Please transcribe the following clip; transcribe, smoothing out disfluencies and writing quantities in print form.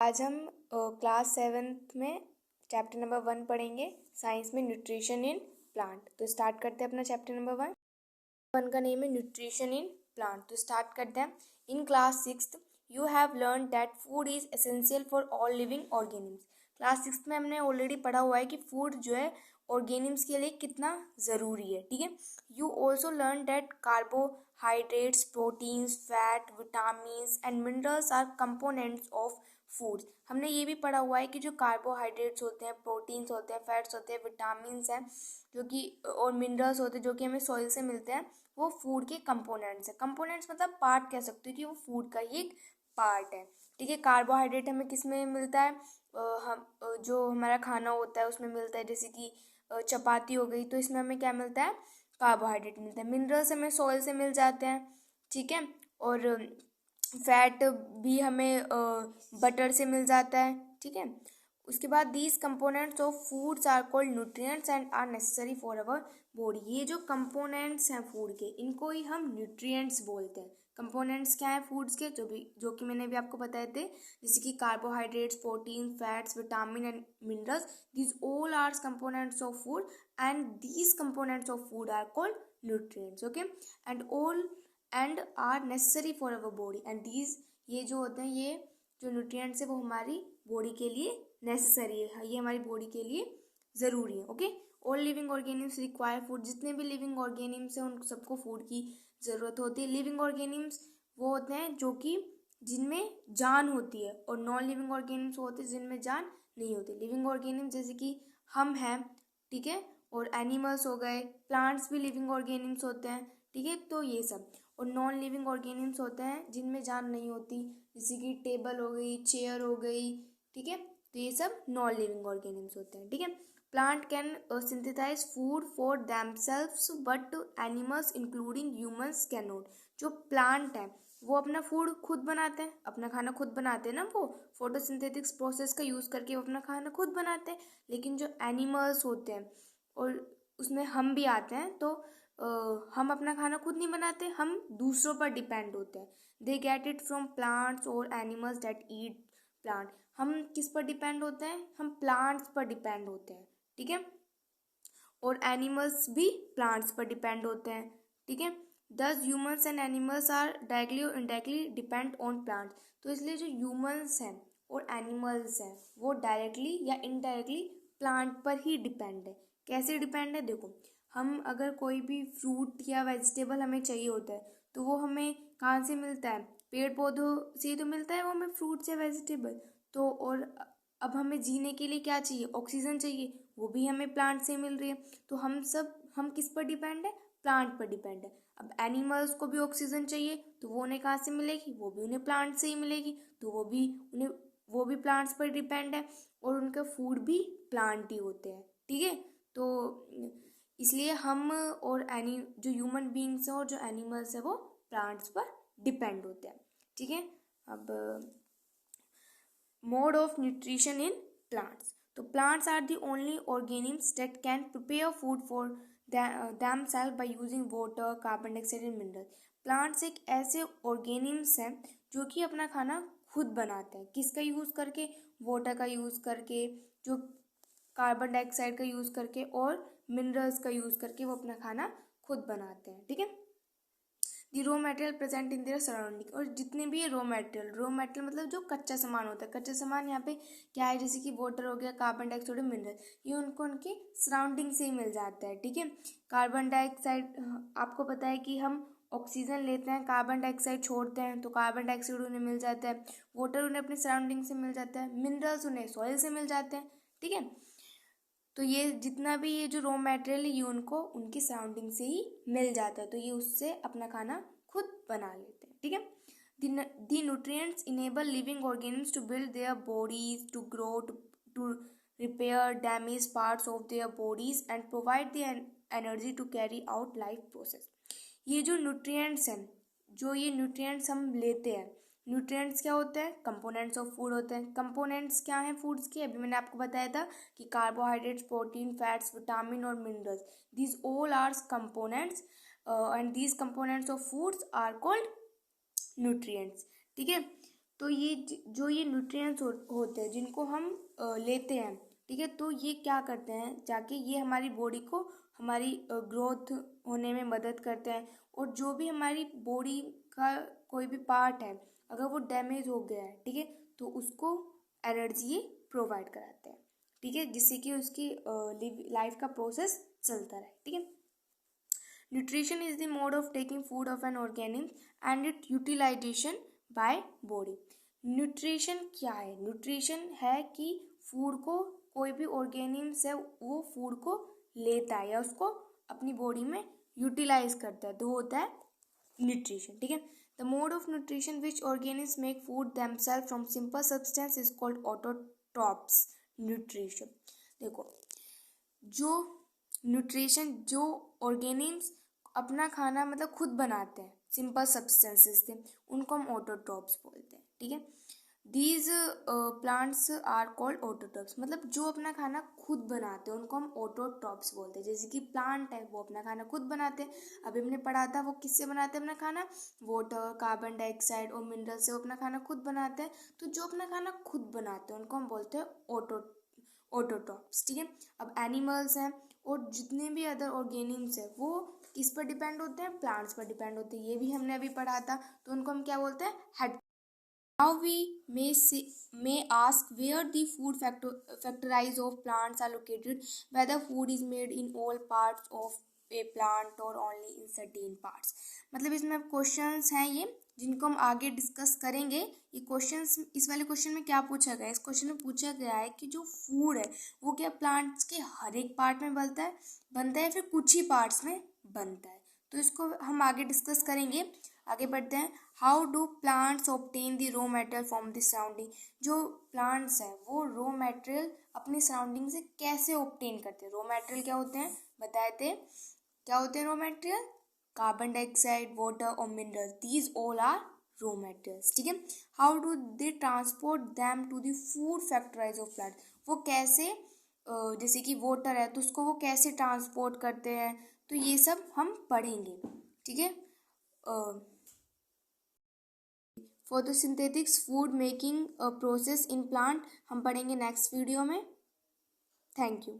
आज हम class 7th में चैप्टर नंबर 1 पढ़ेंगे। साइंस में न्यूट्रिशन इन प्लांट। तो स्टार्ट करते हैं अपना चैप्टर नंबर 1 का नेम है न्यूट्रिशन इन प्लांट। तो स्टार्ट करते हैं। In class 6th you have learn that food is essential for all living organisms. Class 6th में हमने ऑलरेडी पढ़ा हुआ है कि फूड जो है ऑर्गेनिम्स के लिए कितना ज़रूरी है। ठीक है। You also learn that carbohydrates, proteins, fat, vitamins and minerals are components of foods. हमने ये भी पढ़ा हुआ है कि जो कार्बोहाइड्रेट्स होते हैं, प्रोटीन्स होते हैं, फैट्स होते हैं, विटामिन्स हैं जो कि और मिनरल्स होते हैं जो कि हमें सॉइल से मिलते हैं, वो फूड के कंपोनेंट्स हैं। कंपोनेंट्स मतलब पार्ट कह सकते हो कि वो फूड का ही एक पार्ट है। ठीक है। कार्बोहाइड्रेट हमें किस में मिलता है? हम जो हमारा खाना होता है उसमें मिलता है, जैसे कि चपाती हो गई, तो इसमें हमें क्या मिलता है? कार्बोहाइड्रेट मिलता है। मिनरल्स हमें सॉइल से मिल जाते हैं। ठीक है। और फैट भी हमें बटर से मिल जाता है। ठीक है। उसके बाद these components of foods are called nutrients and are necessary for our body. ये जो कंपोनेंट्स हैं फूड के, इनको ही हम न्यूट्रिएंट्स बोलते हैं। कंपोनेंट्स क्या है फूड्स के? जो कि मैंने भी आपको बताए थे, जैसे कि carbohydrates, protein, fats, vitamin and minerals, these all are components of food and these components of food are called nutrients. Okay. And are necessary for our body and these, ये जो होते हैं, ये जो न्यूट्रिएंट्स है वो हमारी बॉडी के लिए नेसेसरी है, ये हमारी बॉडी के लिए ज़रूरी है। Okay. All living organisms require food. जितने भी लिविंग ऑर्गेनिम्स हैं उन सबको फूड की ज़रूरत होती है। लिविंग ऑर्गेनिम्स वो होते हैं जो कि जिनमें जान होती है, और नॉन लिविंग ऑर्गेनिम्स होते हैं जिनमें जान नहीं होती। लिविंग ऑर्गेनिम्स जैसे कि हम हैं, ठीक है, और एनिमल्स हो गए, प्लांट्स भी लिविंग ऑर्गेनिम्स होते हैं। ठीक है। तो ये सब। और नॉन लिविंग ऑर्गेनिम्स होते हैं जिनमें जान नहीं होती, जैसे कि टेबल हो गई, चेयर हो गई। ठीक है। तो ये सब नॉन लिविंग ऑर्गेनिम्स होते हैं। ठीक है। Plant can synthesize food for themselves but animals including humans can not. जो प्लांट है वो अपना फूड खुद बनाते हैं, अपना खाना खुद बनाते हैं ना, वो फोटोसिंथेटिक्स प्रोसेस का यूज़ करके वो अपना खाना खुद बनाते हैं। लेकिन जो एनिमल्स होते हैं, और उसमें हम भी आते हैं, तो हम अपना खाना खुद नहीं बनाते, हम दूसरों पर डिपेंड होते हैं। They get it from plants और एनिमल्स दैट ईट प्लांट। हम किस पर डिपेंड होते हैं? हम प्लांट्स पर डिपेंड होते हैं। ठीक है। और एनिमल्स भी प्लांट्स पर डिपेंड होते हैं। ठीक है। Thus humans and animals are directly और इनडायरेक्टली डिपेंड ऑन प्लांट्स। तो इसलिए जो ह्यूमंस हैं और एनिमल्स हैं वो डायरेक्टली या इनडायरेक्टली प्लांट पर ही डिपेंड है। कैसे डिपेंड है? देखो, हम अगर कोई भी फ्रूट या वेजिटेबल हमें चाहिए होता है तो वो हमें कहाँ से मिलता है? पेड़ पौधों से तो मिलता है वो हमें फ्रूट्स या वेजिटेबल। तो और अब हमें जीने के लिए क्या चाहिए? ऑक्सीजन चाहिए, वो भी हमें प्लांट से मिल रही है। तो हम किस पर डिपेंड है? प्लांट पर डिपेंड है। अब एनिमल्स को भी ऑक्सीजन चाहिए तो वो उन्हें कहाँ से मिलेगी? वो भी उन्हें प्लांट से ही मिलेगी। तो वो भी प्लांट्स पर डिपेंड है, और उनका फूड भी प्लांट ही होते हैं। ठीक है। तो इसलिए हम और जो ह्यूमन बींग्स हैं और जो एनिमल्स हैं वो प्लांट्स पर डिपेंड होते हैं। ठीक है। अब mode of nutrition in plants. तो plants are the only organisms that can prepare food for themselves by using water, carbon dioxide and minerals। Plants एक ऐसे ऑर्गेनिम्स हैं जो कि अपना खाना खुद बनाते हैं। किसका यूज़ करके? वाटर का यूज़ करके, जो कार्बन डाइऑक्साइड का यूज़ करके और मिनरल्स का यूज़ करके वो अपना खाना खुद बनाते हैं। ठीक है। The raw material present in their surrounding. और जितने भी रॉ मटेरियल मतलब जो कच्चा सामान होता है, कच्चा सामान यहाँ पे क्या है? जैसे कि वाटर हो गया, कार्बन डाइऑक्साइड और मिनरल, ये उनको उनके सराउंडिंग से ही मिल जाता है। ठीक है। कार्बन डाइऑक्साइड, आपको पता है कि हम ऑक्सीजन लेते हैं, कार्बन डाइऑक्साइड छोड़ते हैं, तो कार्बन डाइऑक्साइड उन्हें मिल जाता है, वाटर उन्हें अपने सराउंडिंग से मिल जाता है, मिनरल्स उन्हें सॉइल से मिल जाते हैं। ठीक है। तो ये जितना भी ये जो रॉ मटेरियल है ये उनको उनकी सराउंडिंग से ही मिल जाता है, तो ये उससे अपना खाना खुद बना लेते हैं। ठीक है। The nutrients enable living organisms to build their bodies, to grow, to repair damaged parts of their bodies and provide the energy to carry out life process। ये जो न्यूट्रिएंट्स हैं, जो ये न्यूट्रिएंट्स हम लेते हैं, न्यूट्रिएंट्स क्या होते हैं? कंपोनेंट्स ऑफ फूड होते हैं। कंपोनेंट्स क्या हैं फूड्स के? अभी मैंने आपको बताया था कि कार्बोहाइड्रेट्स, प्रोटीन, फैट्स, विटामिन और minerals, these all are components and these components of foods are called nutrients. ठीक है। तो ये जो ये न्यूट्रिएंट्स होते हैं जिनको हम लेते हैं, ठीक है, तो ये क्या करते हैं जाके ये हमारी बॉडी को हमारी ग्रोथ होने में मदद करते हैं। और जो भी हमारी बॉडी का कोई भी पार्ट है अगर वो डैमेज हो गया है, ठीक है, तो उसको एनर्जी ये प्रोवाइड कराते हैं, ठीक है, जिससे कि उसकी लाइफ का प्रोसेस चलता रहे, ठीक है। Nutrition is the mode of taking food of an organism and it utilization by body. Nutrition क्या है? न्यूट्रिशन है कि फूड को कोई भी ऑर्गेनिज्म है वो फूड को लेता है या उसको अपनी बॉडी में यूटिलाइज करता है, तो होता है न्यूट्रिशन, ठीक है। The mode of nutrition which organism make food themself from simple substance is called autotrophs nutrition. देखो, जो न्यूट्रिशन जो ऑर्गेनिज्म अपना खाना मतलब खुद बनाते हैं सिंपल सब्सटेंसेस से, उनको हम ऑटोट्रॉप्स बोलते हैं, ठीक है। These plants are called autotrophs, मतलब जो अपना खाना खुद बनाते हैं उनको हम ऑटोट्रॉप्स बोलते हैं। जैसे कि प्लांट है वो अपना खाना खुद बनाते हैं, अभी हमने पढ़ा था वो किससे बनाते हैं अपना खाना, वाटर, कार्बन डाइऑक्साइड और मिनरल से वो अपना खाना खुद बनाते हैं। तो जो अपना खाना खुद बनाते हैं उनको हम बोलते हैं ऑटोट्रॉप्स, ठीक है। अब एनिमल्स हैं और जितने भी अदर ऑर्गेनिम्स है वो किस पर डिपेंड होते हैं, प्लांट्स पर डिपेंड होते हैं, ये भी हमने अभी पढ़ा था, तो उनको हम क्या बोलते हैं, head. Now we may ask where the food factories of plants are located, whether food is made in all parts of a plant or only in certain parts। मतलब इसमें क्वेश्चंस हैं ये जिनको हम आगे डिस्कस करेंगे। ये क्वेश्चंस, इस वाले क्वेश्चन में क्या पूछा गया है, इस क्वेश्चन में पूछा गया है कि जो फूड है वो क्या प्लांट्स के हर एक पार्ट में बनता है फिर कुछ ही पार्ट्स में बनता है, तो इसको हम आगे डिस्कस करेंगे। आगे बढ़ते हैं। How do plants obtain the raw material from the surrounding. जो प्लांट्स हैं वो रॉ मटेरियल अपने सराउंडिंग से कैसे ऑब्टेन करते हैं। रॉ मटेरियल क्या होते हैं बताए थे, क्या होते हैं raw material, carbon dioxide, water और mineral, these all are raw materials, ठीक है। How do they transport them to the food factories of plant. वो कैसे, जैसे कि वाटर है तो उसको वो कैसे ट्रांसपोर्ट करते हैं, तो ये सब हम पढ़ेंगे, ठीक है। Photosynthetics food making process in plant हम पढ़ेंगे नेक्स्ट वीडियो में। Thank you.